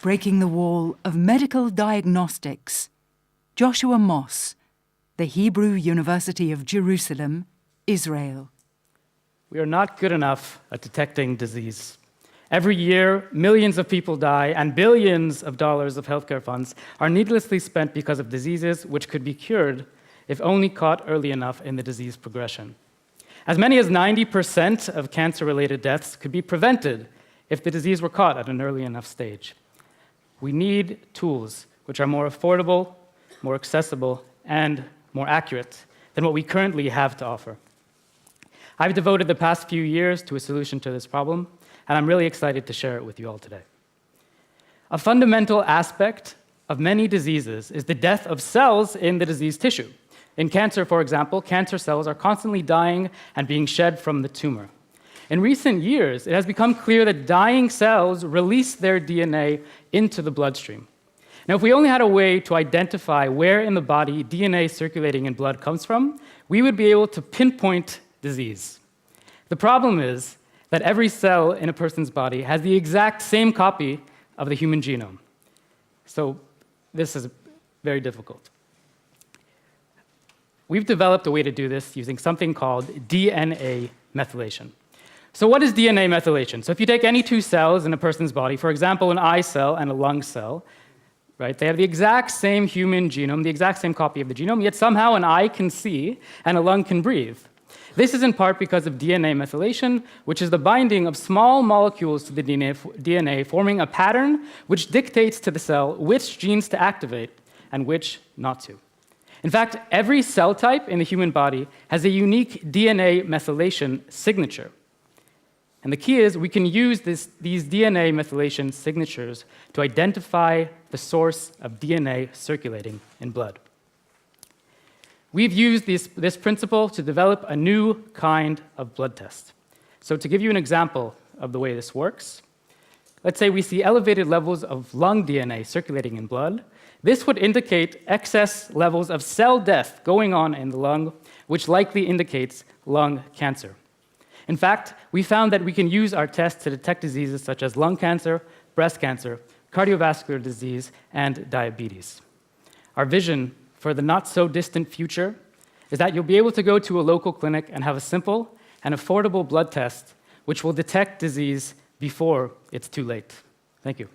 breaking the wall of medical diagnostics, Joshua Moss, the Hebrew University of Jerusalem, Israel. We are not good enough at detecting disease. Every year, millions of people die, and billions of dollars of healthcare funds are needlessly spent because of diseases which could be cured if only caught early enough in the disease progression. As many as 90% of cancer-related deaths could be prevented if the disease were caught at an early enough stage. We need tools which are more affordable, more accessible, and more accurate than what we currently have to offer. I've devoted the past few years to a solution to this problem, and I'm really excited to share it with you all today. A fundamental aspect of many diseases is the death of cells in the diseased tissue. In cancer, for example, cancer cells are constantly dying and being shed from the tumor. In recent years, it has become clear that dying cells release their DNA into the bloodstream. Now, if we only had a way to identify where in the body DNA circulating in blood comes from, we would be able to pinpoint disease. The problem is that every cell in a person's body has the exact same copy of the human genome. So this is very difficult. We've developed a way to do this using something called DNA methylation. So what is DNA methylation? So if you take any two cells in a person's body, for example, an eye cell and a lung cell, right, they have the exact same human genome, the exact same copy of the genome, yet somehow an eye can see and a lung can breathe. This is in part because of DNA methylation, which is the binding of small molecules to the DNA, forming a pattern which dictates to the cell which genes to activate and which not to. In fact, every cell type in the human body has a unique DNA methylation signature. And the key is we can use these DNA methylation signatures to identify the source of DNA circulating in blood. We've used this principle to develop a new kind of blood test. So to give you an example of the way this works, let's say we see elevated levels of lung DNA circulating in blood. This would indicate excess levels of cell death going on in the lung, which likely indicates lung cancer. In fact, we found that we can use our test to detect diseases such as lung cancer, breast cancer, cardiovascular disease, and diabetes. Our vision for the not-so-distant future is that you'll be able to go to a local clinic and have a simple and affordable blood test which will detect disease before it's too late. Thank you.